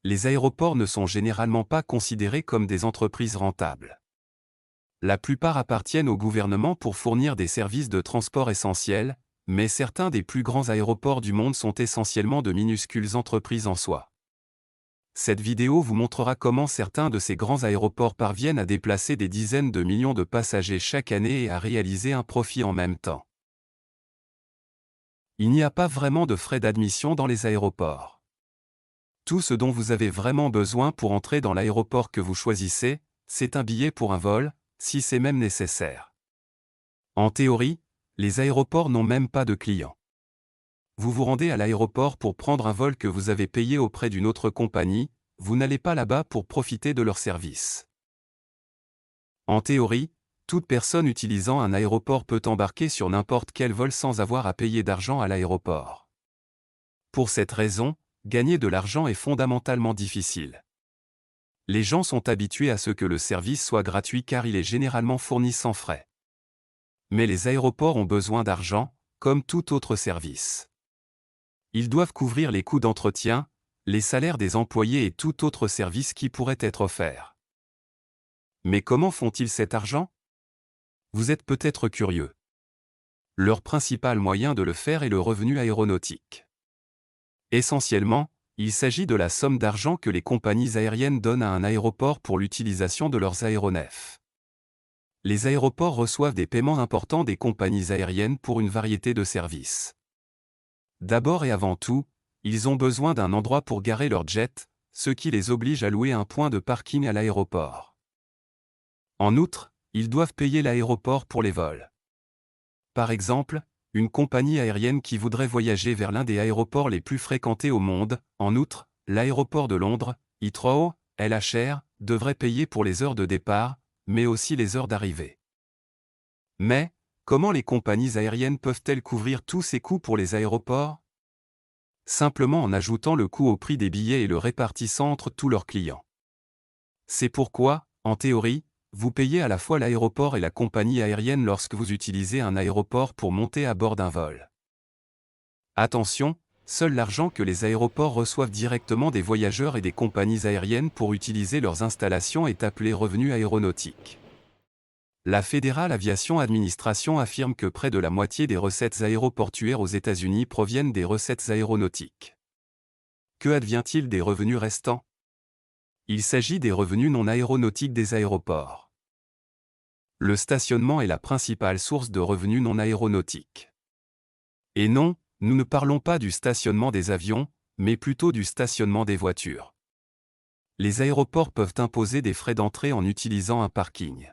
les aéroports ne sont généralement pas considérés comme des entreprises rentables. La plupart appartiennent au gouvernement pour fournir des services de transport essentiels, mais certains des plus grands aéroports du monde sont essentiellement de minuscules entreprises en soi. Cette vidéo vous montrera comment certains de ces grands aéroports parviennent à déplacer des dizaines de millions de passagers chaque année et à réaliser un profit en même temps. Il n'y a pas vraiment de frais d'admission dans les aéroports. Tout ce dont vous avez vraiment besoin pour entrer dans l'aéroport que vous choisissez, c'est un billet pour un vol, si c'est même nécessaire. En théorie, les aéroports n'ont même pas de clients. Vous vous rendez à l'aéroport pour prendre un vol que vous avez payé auprès d'une autre compagnie, vous n'allez pas là-bas pour profiter de leur service. En théorie, toute personne utilisant un aéroport peut embarquer sur n'importe quel vol sans avoir à payer d'argent à l'aéroport. Pour cette raison, gagner de l'argent est fondamentalement difficile. Les gens sont habitués à ce que le service soit gratuit car il est généralement fourni sans frais. Mais les aéroports ont besoin d'argent, comme tout autre service. Ils doivent couvrir les coûts d'entretien, les salaires des employés et tout autre service qui pourrait être offert. Mais comment font-ils cet argent? Vous êtes peut-être curieux. Leur principal moyen de le faire est le revenu aéronautique. Essentiellement, il s'agit de la somme d'argent que les compagnies aériennes donnent à un aéroport pour l'utilisation de leurs aéronefs. Les aéroports reçoivent des paiements importants des compagnies aériennes pour une variété de services. D'abord et avant tout, ils ont besoin d'un endroit pour garer leurs jets, ce qui les oblige à louer un point de parking à l'aéroport. En outre, ils doivent payer l'aéroport pour les vols. Par exemple, une compagnie aérienne qui voudrait voyager vers l'un des aéroports les plus fréquentés au monde, en outre, l'aéroport de Londres, Heathrow, LHR, devrait payer pour les heures de départ, mais aussi les heures d'arrivée. Mais, comment les compagnies aériennes peuvent-elles couvrir tous ces coûts pour les aéroports? Simplement en ajoutant le coût au prix des billets et le répartissant entre tous leurs clients. C'est pourquoi, en théorie, vous payez à la fois l'aéroport et la compagnie aérienne lorsque vous utilisez un aéroport pour monter à bord d'un vol. Attention, seul l'argent que les aéroports reçoivent directement des voyageurs et des compagnies aériennes pour utiliser leurs installations est appelé revenu aéronautique. La Federal Aviation Administration affirme que près de la moitié des recettes aéroportuaires aux États-Unis proviennent des recettes aéronautiques. Que advient-il des revenus restants? Il s'agit des revenus non aéronautiques des aéroports. Le stationnement est la principale source de revenus non aéronautiques. Et non, nous ne parlons pas du stationnement des avions, mais plutôt du stationnement des voitures. Les aéroports peuvent imposer des frais d'entrée en utilisant un parking.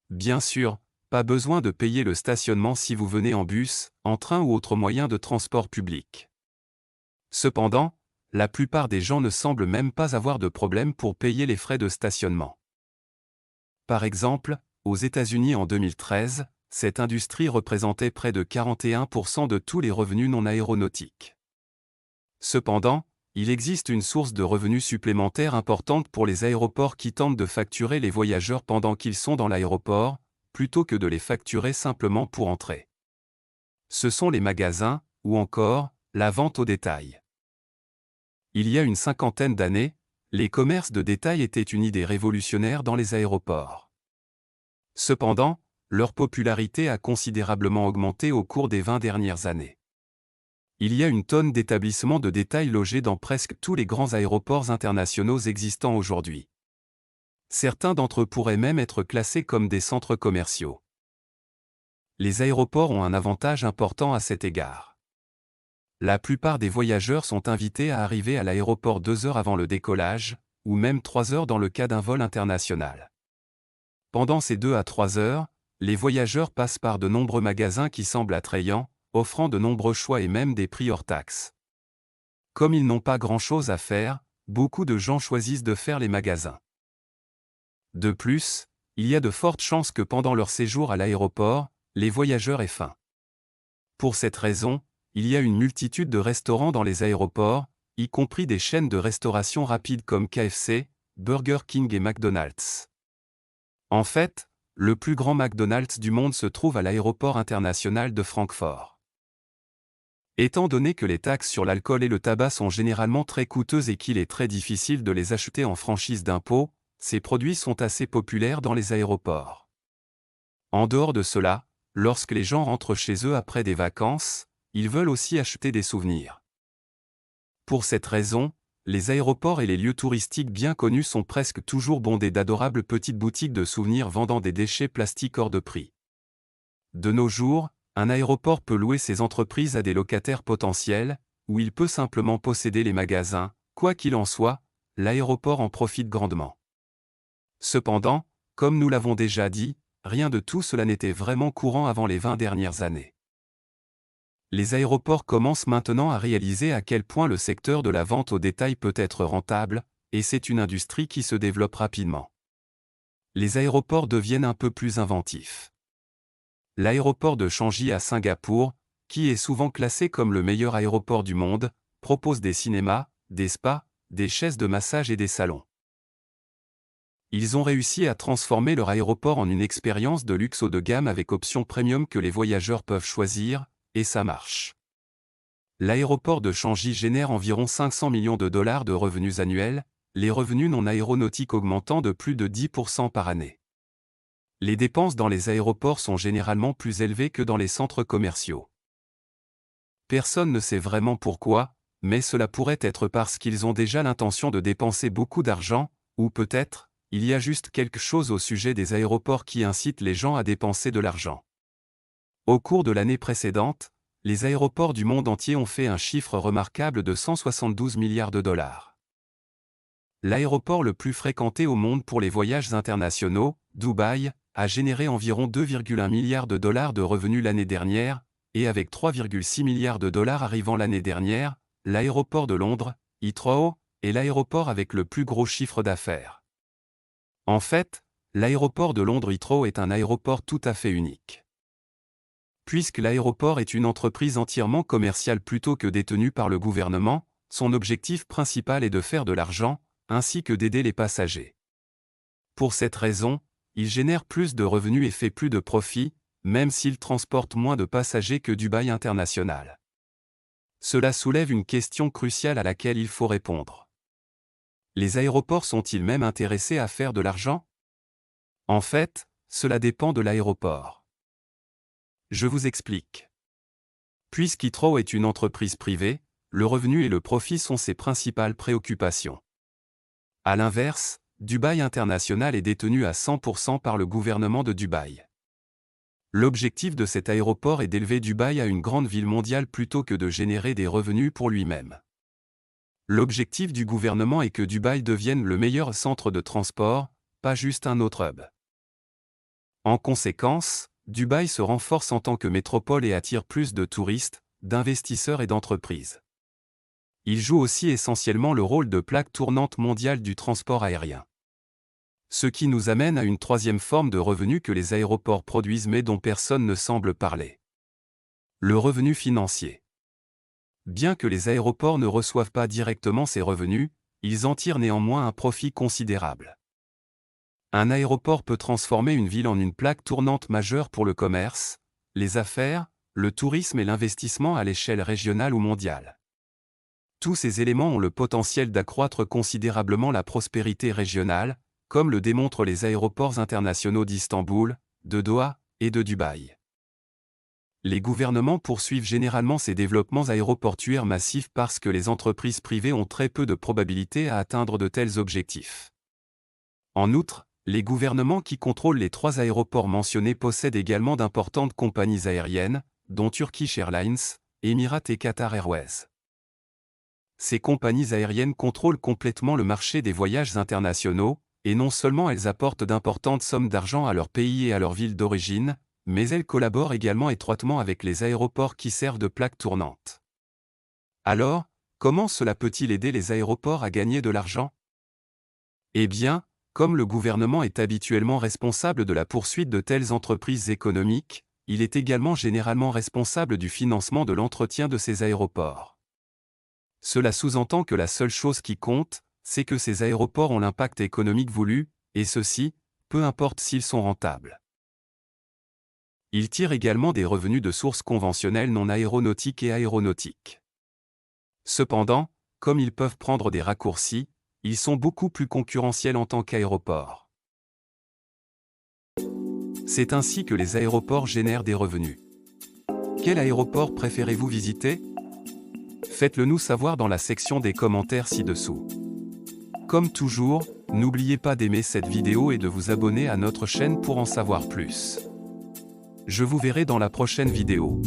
Bien sûr, pas besoin de payer le stationnement si vous venez en bus, en train ou autre moyen de transport public. Cependant, la plupart des gens ne semblent même pas avoir de problème pour payer les frais de stationnement. Par exemple, aux États-Unis en 2013, cette industrie représentait près de 41% de tous les revenus non aéronautiques. Cependant, il existe une source de revenus supplémentaire importante pour les aéroports qui tentent de facturer les voyageurs pendant qu'ils sont dans l'aéroport, plutôt que de les facturer simplement pour entrer. Ce sont les magasins, ou encore, la vente au détail. Il y a une cinquantaine d'années, les commerces de détail étaient une idée révolutionnaire dans les aéroports. Cependant, leur popularité a considérablement augmenté au cours des 20 dernières années. Il y a une tonne d'établissements de détail logés dans presque tous les grands aéroports internationaux existants aujourd'hui. Certains d'entre eux pourraient même être classés comme des centres commerciaux. Les aéroports ont un avantage important à cet égard. La plupart des voyageurs sont invités à arriver à l'aéroport 2 heures avant le décollage, ou même 3 heures dans le cas d'un vol international. Pendant ces 2 à 3 heures, les voyageurs passent par de nombreux magasins qui semblent attrayants, offrant de nombreux choix et même des prix hors taxes. Comme ils n'ont pas grand-chose à faire, beaucoup de gens choisissent de faire les magasins. De plus, il y a de fortes chances que pendant leur séjour à l'aéroport, les voyageurs aient faim. Pour cette raison, il y a une multitude de restaurants dans les aéroports, y compris des chaînes de restauration rapide comme KFC, Burger King et McDonald's. En fait, le plus grand McDonald's du monde se trouve à l'aéroport international de Francfort. Étant donné que les taxes sur l'alcool et le tabac sont généralement très coûteuses et qu'il est très difficile de les acheter en franchise d'impôt, ces produits sont assez populaires dans les aéroports. En dehors de cela, lorsque les gens rentrent chez eux après des vacances, ils veulent aussi acheter des souvenirs. Pour cette raison, les aéroports et les lieux touristiques bien connus sont presque toujours bondés d'adorables petites boutiques de souvenirs vendant des déchets plastiques hors de prix. De nos jours, un aéroport peut louer ses entreprises à des locataires potentiels, ou il peut simplement posséder les magasins. Quoi qu'il en soit, l'aéroport en profite grandement. Cependant, comme nous l'avons déjà dit, rien de tout cela n'était vraiment courant avant les 20 dernières années. Les aéroports commencent maintenant à réaliser à quel point le secteur de la vente au détail peut être rentable, et c'est une industrie qui se développe rapidement. Les aéroports deviennent un peu plus inventifs. L'aéroport de Changi à Singapour, qui est souvent classé comme le meilleur aéroport du monde, propose des cinémas, des spas, des chaises de massage et des salons. Ils ont réussi à transformer leur aéroport en une expérience de luxe haut de gamme avec options premium que les voyageurs peuvent choisir, et ça marche. L'aéroport de Changi génère environ 500 millions de dollars de revenus annuels, les revenus non aéronautiques augmentant de plus de 10% par année. Les dépenses dans les aéroports sont généralement plus élevées que dans les centres commerciaux. Personne ne sait vraiment pourquoi, mais cela pourrait être parce qu'ils ont déjà l'intention de dépenser beaucoup d'argent, ou peut-être, il y a juste quelque chose au sujet des aéroports qui incite les gens à dépenser de l'argent. Au cours de l'année précédente, les aéroports du monde entier ont fait un chiffre remarquable de 172 milliards de dollars. L'aéroport le plus fréquenté au monde pour les voyages internationaux, Dubaï, a généré environ 2,1 milliards de dollars de revenus l'année dernière, et avec 3,6 milliards de dollars arrivant l'année dernière, l'aéroport de Londres, Heathrow, est l'aéroport avec le plus gros chiffre d'affaires. En fait, l'aéroport de Londres Heathrow est un aéroport tout à fait unique. Puisque l'aéroport est une entreprise entièrement commerciale plutôt que détenue par le gouvernement, son objectif principal est de faire de l'argent, ainsi que d'aider les passagers. Pour cette raison, il génère plus de revenus et fait plus de profits, même s'il transporte moins de passagers que Dubaï International. Cela soulève une question cruciale à laquelle il faut répondre. Les aéroports sont-ils même intéressés à faire de l'argent? En fait, cela dépend de l'aéroport. Je vous explique. Puisqu'Heathrow est une entreprise privée, le revenu et le profit sont ses principales préoccupations. À l'inverse, Dubaï International est détenu à 100% par le gouvernement de Dubaï. L'objectif de cet aéroport est d'élever Dubaï à une grande ville mondiale plutôt que de générer des revenus pour lui-même. L'objectif du gouvernement est que Dubaï devienne le meilleur centre de transport, pas juste un autre hub. En conséquence, Dubaï se renforce en tant que métropole et attire plus de touristes, d'investisseurs et d'entreprises. Il joue aussi essentiellement le rôle de plaque tournante mondiale du transport aérien. Ce qui nous amène à une troisième forme de revenu que les aéroports produisent mais dont personne ne semble parler. Le revenu financier. Bien que les aéroports ne reçoivent pas directement ces revenus, ils en tirent néanmoins un profit considérable. Un aéroport peut transformer une ville en une plaque tournante majeure pour le commerce, les affaires, le tourisme et l'investissement à l'échelle régionale ou mondiale. Tous ces éléments ont le potentiel d'accroître considérablement la prospérité régionale, comme le démontrent les aéroports internationaux d'Istanbul, de Doha et de Dubaï. Les gouvernements poursuivent généralement ces développements aéroportuaires massifs parce que les entreprises privées ont très peu de probabilité à atteindre de tels objectifs. En outre, les gouvernements qui contrôlent les 3 aéroports mentionnés possèdent également d'importantes compagnies aériennes, dont Turkish Airlines, Emirates et Qatar Airways. Ces compagnies aériennes contrôlent complètement le marché des voyages internationaux, et non seulement elles apportent d'importantes sommes d'argent à leur pays et à leur ville d'origine, mais elles collaborent également étroitement avec les aéroports qui servent de plaque tournante. Alors, comment cela peut-il aider les aéroports à gagner de l'argent? Eh bien, comme le gouvernement est habituellement responsable de la poursuite de telles entreprises économiques, il est également généralement responsable du financement de l'entretien de ces aéroports. Cela sous-entend que la seule chose qui compte, c'est que ces aéroports ont l'impact économique voulu, et ceci, peu importe s'ils sont rentables. Ils tirent également des revenus de sources conventionnelles non aéronautiques et aéronautiques. Cependant, comme ils peuvent prendre des raccourcis, ils sont beaucoup plus concurrentiels en tant qu'aéroport. C'est ainsi que les aéroports génèrent des revenus. Quel aéroport préférez-vous visiter? Faites-le nous savoir dans la section des commentaires ci-dessous. Comme toujours, n'oubliez pas d'aimer cette vidéo et de vous abonner à notre chaîne pour en savoir plus. Je vous verrai dans la prochaine vidéo.